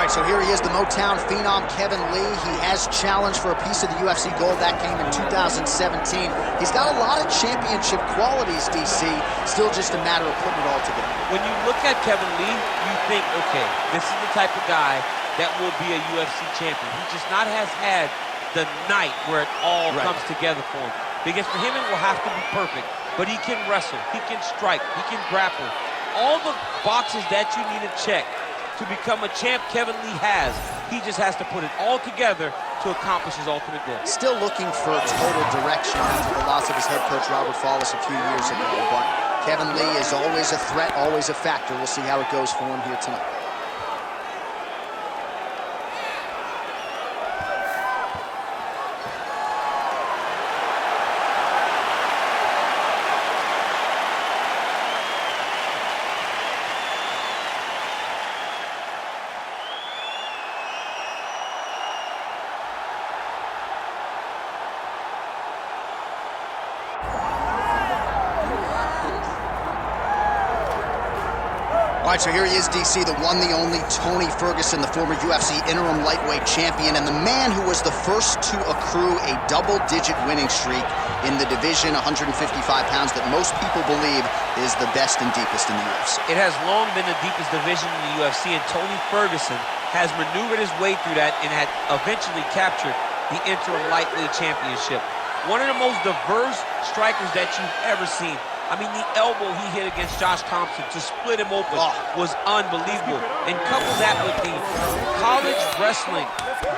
right, so here he is, the Motown phenom, Kevin Lee. He has challenged for a piece of the UFC gold. That came in 2017. He's got a lot of championship qualities, DC. Still just a matter of putting it all together. When you look at Kevin Lee, you think, okay, this is the type of guy that will be a UFC champion. He just not has had the night where it all comes together for him. Because for him, it will have to be perfect. But he can wrestle, he can strike, he can grapple. All the boxes that you need to check to become a champ, Kevin Lee has. He just has to put it all together to accomplish his ultimate goal. Still looking for total direction after the loss of his head coach, Robert Follis, a few years ago. But Kevin Lee is always a threat, always a factor. We'll see how it goes for him here tonight. All right, so here he is, DC, the one, the only Tony Ferguson, the former UFC interim lightweight champion, and the man who was the first to accrue a double-digit winning streak in the division, 155 pounds, that most people believe is the best and deepest in the UFC. It has long been the deepest division in the UFC, and Tony Ferguson has maneuvered his way through that and had eventually captured the interim lightweight championship. One of the most diverse strikers that you've ever seen. I mean, the elbow he hit against Josh Thompson to split him open was unbelievable. And couple that with the college wrestling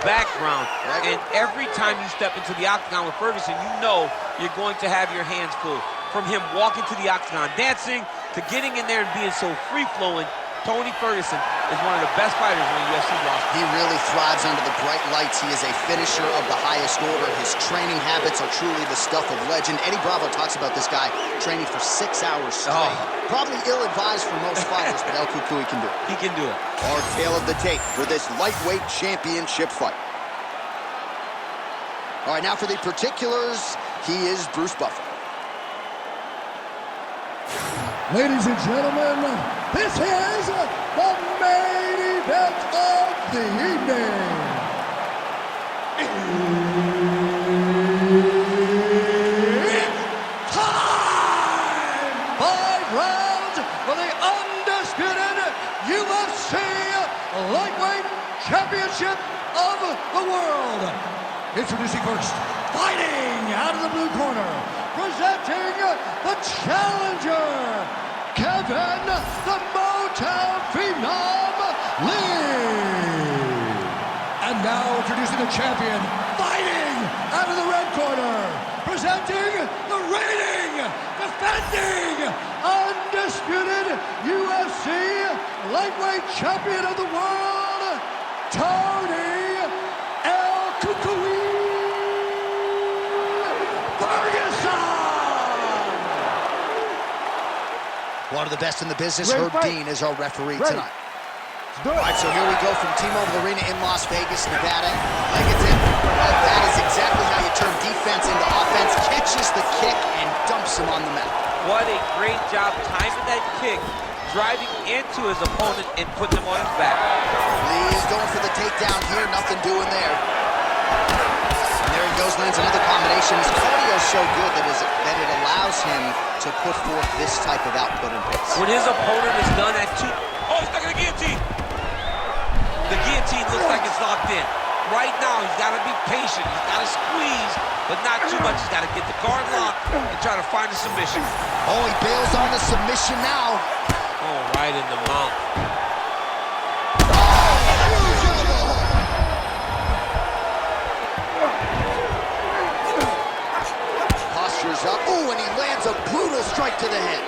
background, and every time you step into the octagon with Ferguson, you know you're going to have your hands full. From him walking to the octagon, dancing, to getting in there and being so free-flowing, Tony Ferguson is one of the best fighters on the UFC roster. He really thrives under the bright lights. He is a finisher of the highest order. His training habits are truly the stuff of legend. Eddie Bravo talks about this guy training for 6 hours straight. Probably ill-advised for most fighters, but El Cucuy can do it. He can do it. Our tale of the tape for this lightweight championship fight. All right, now for the particulars, he is Bruce Buffer. Ladies and gentlemen, this is the main event of the evening. It's time! 5 rounds for the undisputed UFC Lightweight Championship of the World. Introducing first, fighting out of the blue corner, presenting the challenger, Kevin the Motown Phenom Lee. And now introducing the champion, fighting out of the red corner, presenting the reigning, defending, undisputed UFC lightweight champion of the world, Tony El Cucuy Ferguson. One of the best in the business, Herb Dean, is our referee tonight. All right, so here we go from T-Mobile Arena in Las Vegas, Nevada. Well, that is exactly how you turn defense into offense. Catches the kick and dumps him on the mat. What a great job timing that kick, driving into his opponent and putting him on his back. Lee's going for the takedown here, nothing doing there. And there he goes, lands another combination. His cardio is so good that it allows him to put forth this type of output and pace. When his opponent is done at 2, he's stuck in the guillotine. The guillotine looks like it's locked in. Right now, he's got to be patient. He's got to squeeze, but not too much. He's got to get the guard locked and try to find a submission. Oh, he bails on the submission now. Oh, right in the mouth. Postures up. Oh, and he lands a brutal strike to the head.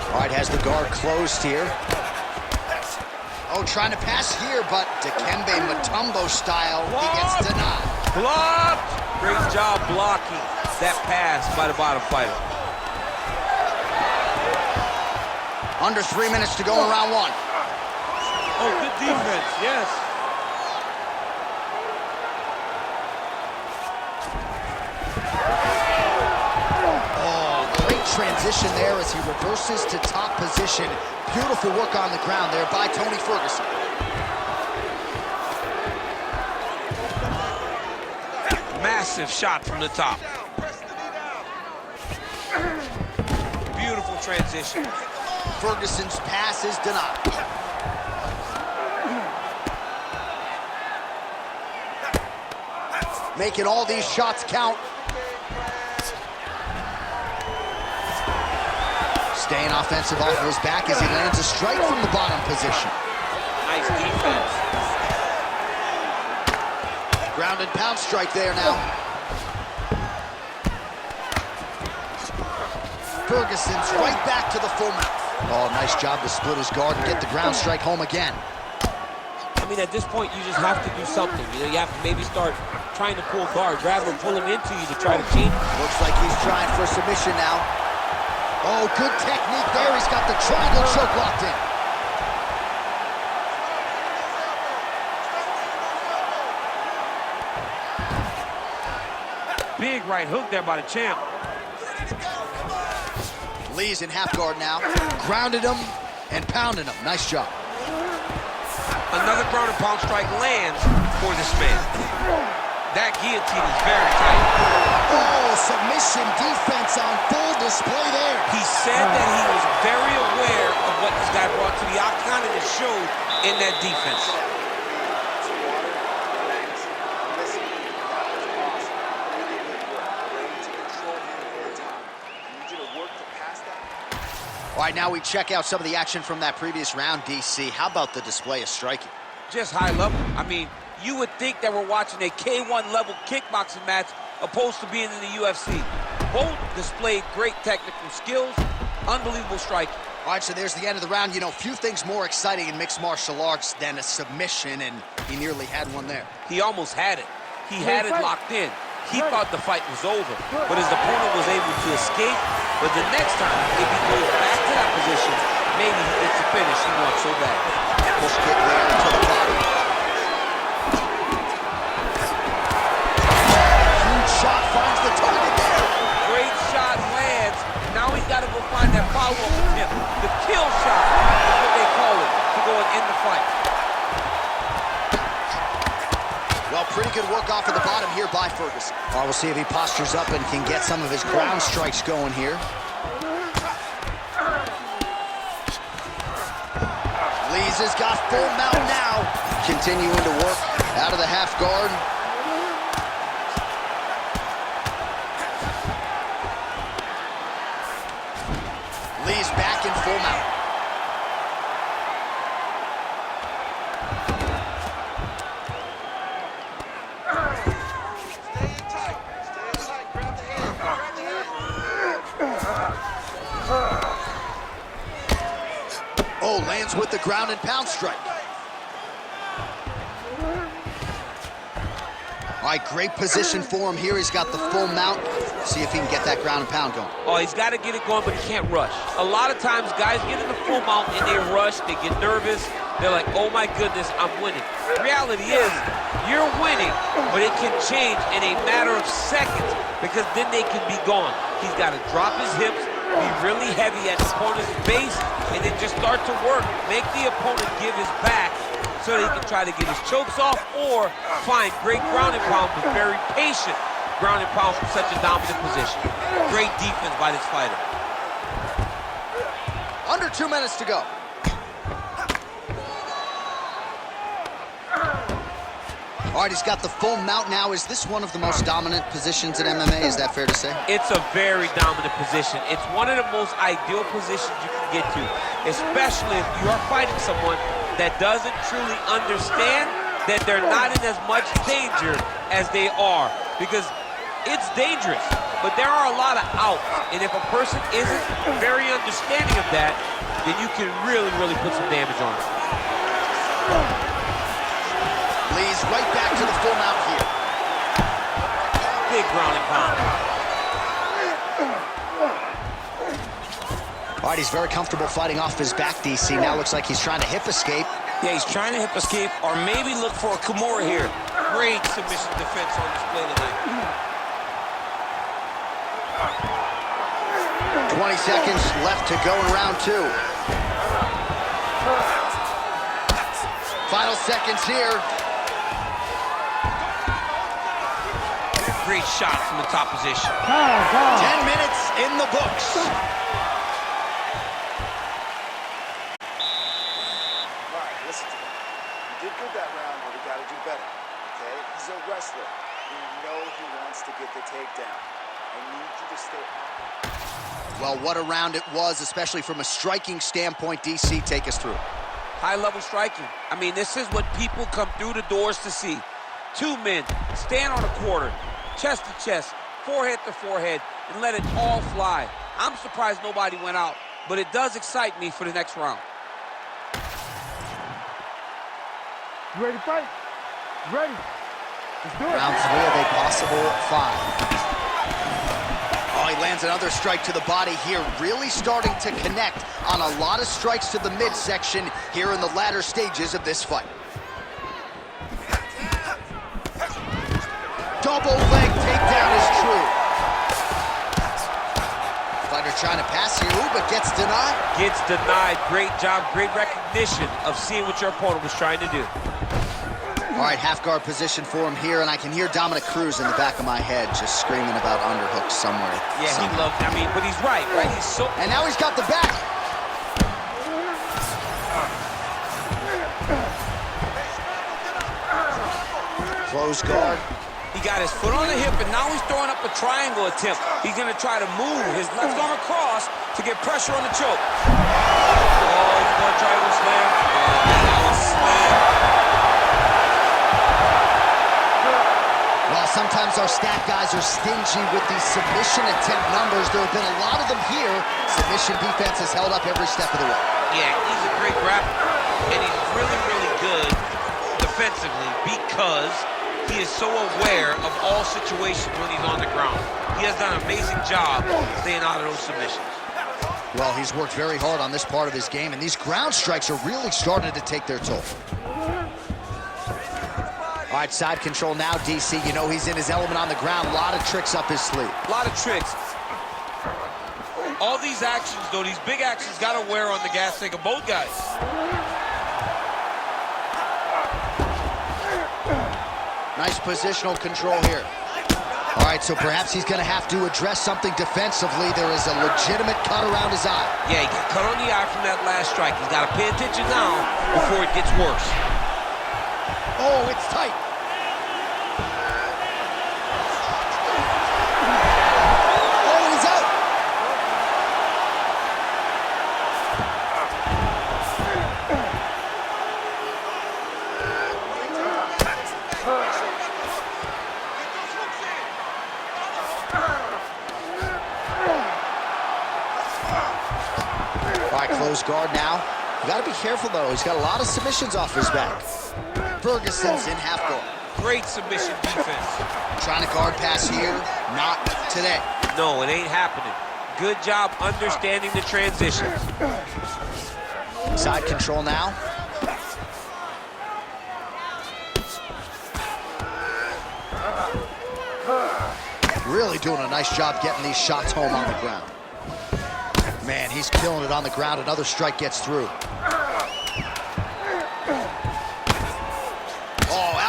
All right, has the guard closed here. Oh, trying to pass here, but Dikembe Mutombo style, he gets denied. Blocked! Great job blocking that pass by the bottom fighter. Under 3 minutes to go in round 1. Oh, good defense, yes. transition there as he reverses to top position. Beautiful work on the ground there by Tony Ferguson. Massive shot from the top. Beautiful transition. Ferguson's pass is denied. Making all these shots count. Staying offensive off of his back as he lands a strike from the bottom position. Nice defense. Ground and pound strike there now. Ferguson's right back to the full mount. Oh, nice job to split his guard and get the ground strike home again. I mean, at this point, you just have to do something. You know, you have to maybe start trying to pull guard, rather than pull him into you to try to change. Looks like he's trying for submission now. Oh, good technique there. He's got the triangle choke locked in. Big right hook there by the champ. Lee's in half guard now. Grounded him and pounded him. Nice job. Another ground and pound strike lands for this man. That guillotine is very tight. Oh, submission defense on full display there. He said that he was very aware of what this guy brought to the octagon, and it showed in that defense. All right, now we check out some of the action from that previous round, DC. How about the display of striking? Just high level. I mean, you would think that we're watching a K1 level kickboxing match opposed to being in the UFC. Both displayed great technical skills, unbelievable striking. All right, so there's the end of the round. You know, few things more exciting in mixed martial arts than a submission, and he nearly had one there. He almost had it. He had it locked in. He thought the fight was over, but his opponent was able to escape. But the next time, if he goes back to that position, maybe he gets the finish he wants so bad. Push kick there to the body. Huge shot finds the target there. Great shot lands. Now he's got to go find that follow-up attempt. The kill shot is what they call it, to go and end the fight. Well, pretty good work off of the bottom here by Ferguson. All right, we'll see if he postures up and can get some of his ground strikes going here. Lees has got full mount now. Continuing to work out of the half guard. Lees back in full mount. Oh, lands with the ground and pound strike. All right, great position for him here. He's got the full mount. See if he can get that ground and pound going. Oh, he's got to get it going, but he can't rush. A lot of times, guys get in the full mount and they rush, they get nervous. They're like, oh my goodness, I'm winning. The reality is, you're winning, but it can change in a matter of seconds because then they can be gone. He's got to drop his hips, be really heavy at the opponent's base, and then just start to work. Make the opponent give his back so that he can try to get his chokes off or find great ground and pound, but very patient ground and pound from such a dominant position. Great defense by this fighter. Under 2 minutes to go. All right, he's got the full mount now. Is this one of the most dominant positions in MMA? Is that fair to say? It's a very dominant position. It's one of the most ideal positions you can get to, especially if you are fighting someone that doesn't truly understand that they're not in as much danger as they are. Because it's dangerous, but there are a lot of outs. And if a person isn't very understanding of that, then you can really, really put some damage on it. Lee's right back to the full mount here. Big ground and pound. All right, he's very comfortable fighting off his back, DC. Now looks like he's trying to hip escape. Yeah, he's trying to hip escape or maybe look for a Kimura here. Great submission defense on display tonight. 20 seconds left to go in round 2. Final seconds here. Great shot from the top position. 10 minutes in the books. All right, listen to me. You did good that round, but we got to do better, okay? He's a wrestler. We know he wants to get the takedown. I need you to stay on. Well, what a round it was, especially from a striking standpoint. DC, take us through. High-level striking. I mean, this is what people come through the doors to see. Two men stand on a quarter, chest to chest, forehead to forehead, and let it all fly. I'm surprised nobody went out, but it does excite me for the next round. You ready to fight? You ready? Let's do it. Round 3 of a possible 5. Oh, he lands another strike to the body here, really starting to connect on a lot of strikes to the midsection here in the latter stages of this fight. Double leg takedown is true. Fighter trying to pass here, ooh, but gets denied. Gets denied. Great job, great recognition of seeing what your opponent was trying to do. All right, half guard position for him here, and I can hear Dominic Cruz in the back of my head just screaming about underhooks somewhere. Yeah, he loved, I mean, but he's right? He's so... And now he's got the back. Close guard. He got his foot on the hip, and now he's throwing up a triangle attempt. He's going to try to move his left arm across to get pressure on the choke. Oh, he's going to try to slam. Slam. While sometimes our stat guys are stingy with these submission attempt numbers, there have been a lot of them here. Submission defense has held up every step of the way. Yeah, he's a great grappler, and he's really, really good defensively because he is so aware of all situations when he's on the ground. He has done an amazing job staying out of those submissions. Well, he's worked very hard on this part of his game, and these ground strikes are really starting to take their toll. All right, side control now, DC. You know he's in his element on the ground. A lot of tricks up his sleeve. A lot of tricks. All these actions, though, these big actions, got to wear on the gas tank of both guys. Nice positional control here. All right, so perhaps he's going to have to address something defensively. There is a legitimate cut around his eye. Yeah, he got cut on the eye from that last strike. He's got to pay attention now before it gets worse. Oh, it's tight. Oh, he's out. All right, close guard now. You got to be careful, though. He's got a lot of submissions off his back. Ferguson's in half guard. Great submission defense. Trying to guard pass here. Not today. No, it ain't happening. Good job understanding the transitions. Side control now. Really doing a nice job getting these shots home on the ground. Man, he's killing it on the ground. Another strike gets through.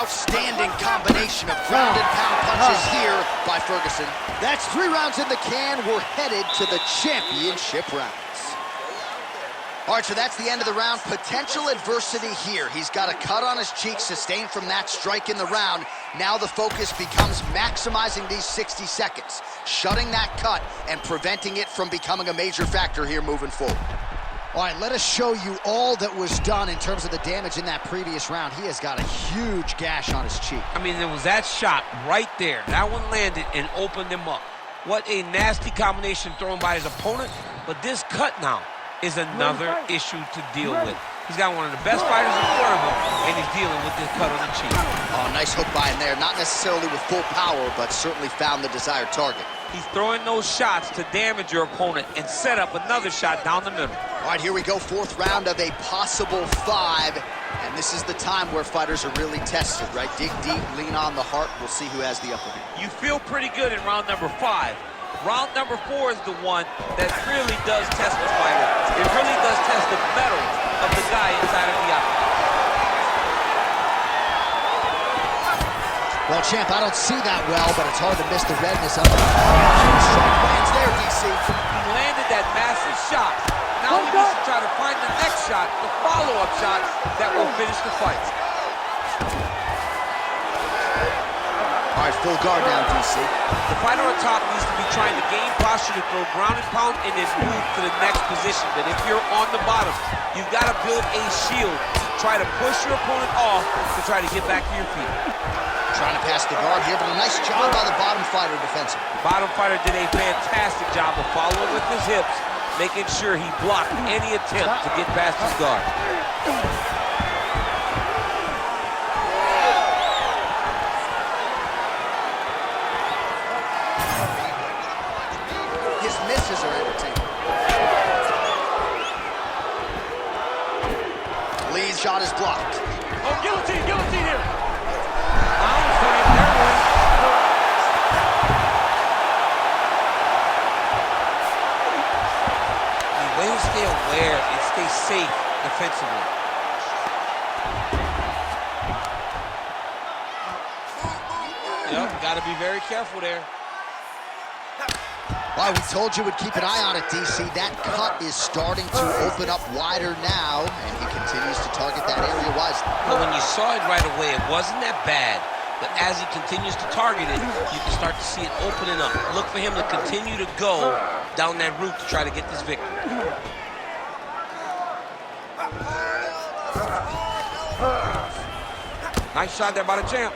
Outstanding combination of ground and pound punches here by Ferguson. That's 3 rounds in the can. We're headed to the championship rounds. All right, so that's the end of the round. Potential adversity here. He's got a cut on his cheek sustained from that strike in the round. Now the focus becomes maximizing these 60 seconds, shutting that cut and preventing it from becoming a major factor here moving forward. All right, let us show you all that was done in terms of the damage in that previous round. He has got a huge gash on his cheek. I mean, there was that shot right there. That one landed and opened him up. What a nasty combination thrown by his opponent. But this cut now is another issue to deal with. He's got one of the best fighters in front of him, and he's dealing with this cut on the cheek. Oh, nice hook by him there. Not necessarily with full power, but certainly found the desired target. He's throwing those shots to damage your opponent and set up another shot down the middle. All right, here we go. 4th round of a possible 5. And this is the time where fighters are really tested, right? Dig deep, lean on the heart. We'll see who has the upper hand. You feel pretty good in round number 5. Round number 4 is the one that really does test the fighter. It really does test the mettle of the guy inside of the octagon. Well, champ, I don't see that well, but it's hard to miss the redness of it. Strike lands there, DC. He landed that massive shot. Now he needs to try to find the next shot, the follow-up shot that will finish the fight. All right, full guard now, DC. The fighter on top needs to be trying to gain posture to throw ground and pound and then move to the next position. But if you're on the bottom, you've got to build a shield. Try to push your opponent off to try to get back to your feet. Trying to pass the guard here, but a nice job by the bottom fighter defensively. Bottom fighter did a fantastic job of following with his hips, making sure he blocked any attempt to get past his guard. His misses are entertaining. Lee's shot is blocked. Oh, guillotine here! Way to stay aware and stay safe defensively. Yep, got to be very careful there. Well, we told you we'd keep an eye on it, DC. That cut is starting to open up wider now, and he continues to target that area wisely. Well, when you saw it right away, it wasn't that bad. But as he continues to target it, you can start to see it opening up. Look for him to continue to go down that route to try to get this victory. Nice shot there by the champ.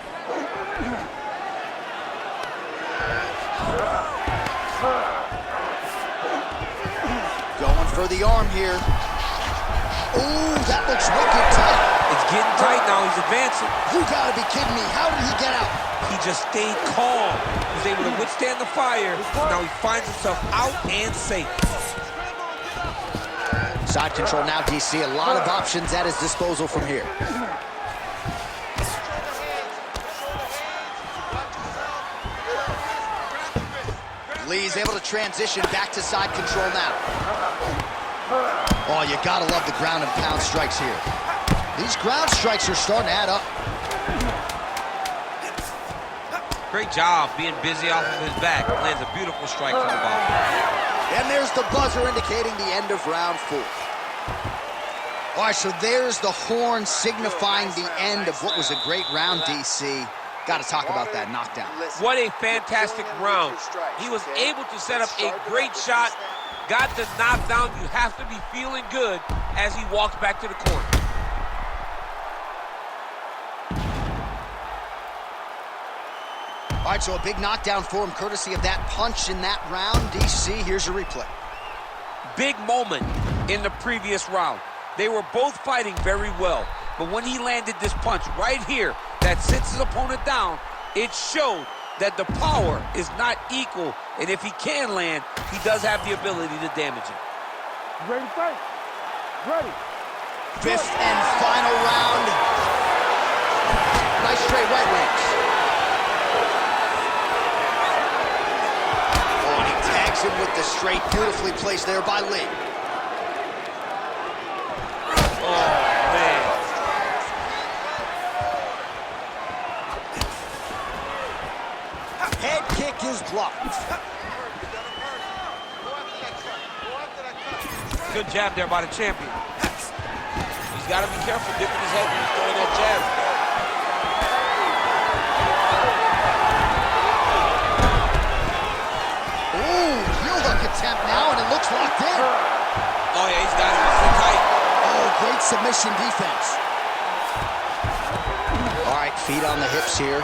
Going for the arm here. Ooh, that looks wicked tight. It's getting tight now. He's advancing. You gotta be kidding me. How did he get out? He just stayed calm. He was able to withstand the fire. Now he finds himself out and safe. Side control now, DC. A lot of options at his disposal from here. Lee's able to transition back to side control now. Oh, you gotta love the ground and pound strikes here. These ground strikes are starting to add up. Great job being busy off of his back. Lands a beautiful strike from the bottom. And there's the buzzer indicating the end of round 4. All right, so there's the horn signifying the end of what was a great round, DC. Got to talk about that knockdown. What a fantastic round. He was able to set up a great shot, got the knockdown. You have to be feeling good as he walks back to the corner. All right, so a big knockdown for him, courtesy of that punch in that round. DC, here's your replay. Big moment in the previous round. They were both fighting very well, but when he landed this punch right here that sits his opponent down, it showed that the power is not equal, and if he can land, he does have the ability to damage him. Ready to fight? Ready. 5th and final round. Nice straight right wings. Oh, and he tags him with the straight, beautifully placed there by Lee. Oh, man. Head kick is blocked. Good jab there by the champion. He's got to be careful dipping his head when he's throwing that jab. Ooh, heel hook attempt now, and it looks locked in. Oh, yeah, he's got it. It's tight. Oh, great submission defense. All right, feet on the hips here.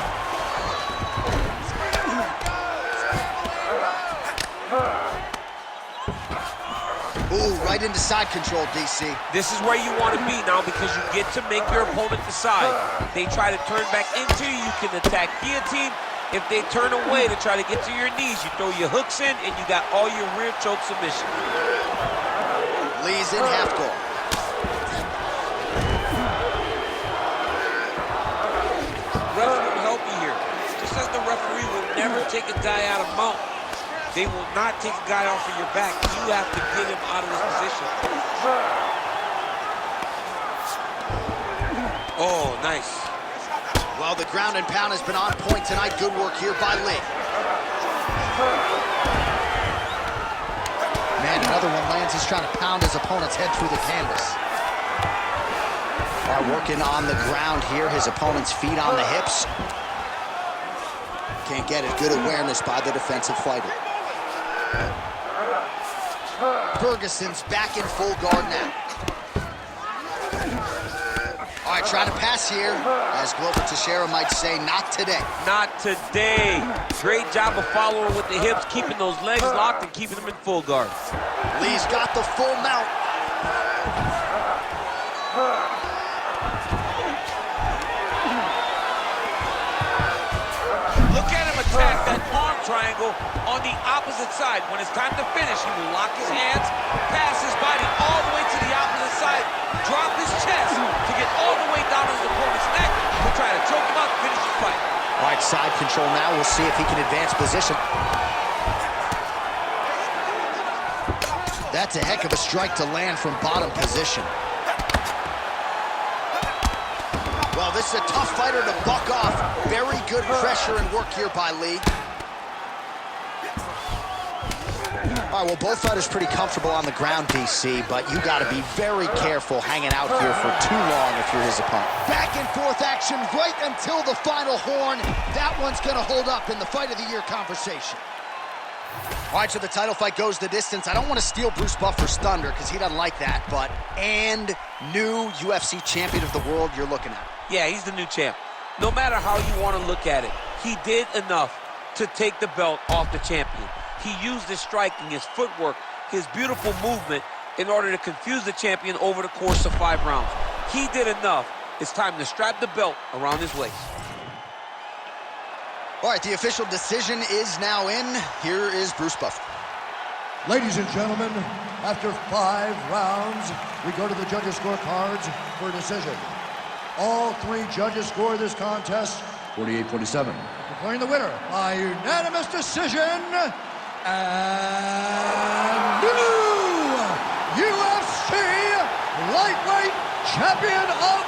Ooh, right into side control, DC. This is where you want to be now because you get to make your opponent decide. They try to turn back into you, you can attack guillotine. If they turn away to try to get to your knees, you throw your hooks in and you got all your rear choke submission. Lee's in half guard. Referee will help you here. Just as the referee will never take a guy out of mount. They will not take a guy off of your back. You have to get him out of this position. Oh, nice. Well, the ground and pound has been on point tonight. Good work here by Lee. Man, another one lands. He's trying to pound his opponent's head through the canvas. Working on the ground here. His opponent's feet on the hips. Can't get it. Good awareness by the defensive fighter. Ferguson's back in full guard now. All right, trying to pass here. As Glover Teixeira might say, not today. Not today. Great job of following with the hips, keeping those legs locked and keeping them in full guard. Lee's got the full mount. Look at him attack that arm triangle on the opposite side. When it's time to finish, he will lock his hands, pass his body all the way to the opposite side, drop his chest to get all the way down to his opponent's neck to try to choke him out and finish the fight. All right, side control now. We'll see if he can advance position. That's a heck of a strike to land from bottom position. Well, this is a tough fighter to buck off. Very good pressure and work here by Lee. All right, well, both fighters pretty comfortable on the ground, DC, but you got to be very careful hanging out here for too long if you're his opponent. Back and forth action right until the final horn. That one's going to hold up in the Fight of the Year conversation. All right, so the title fight goes the distance. I don't want to steal Bruce Buffer's thunder because he doesn't like that, but new UFC champion of the world you're looking at. Yeah, he's the new champ. No matter how you want to look at it, he did enough to take the belt off the champion. He used his striking, his footwork, his beautiful movement in order to confuse the champion over the course of 5 rounds. He did enough. It's time to strap the belt around his waist. All right, the official decision is now in. Here is Bruce Buffer. Ladies and gentlemen, after 5 rounds, we go to the judges' scorecards for a decision. All 3 judges score this contest 48-47. Declaring the winner by unanimous decision and new UFC lightweight champion of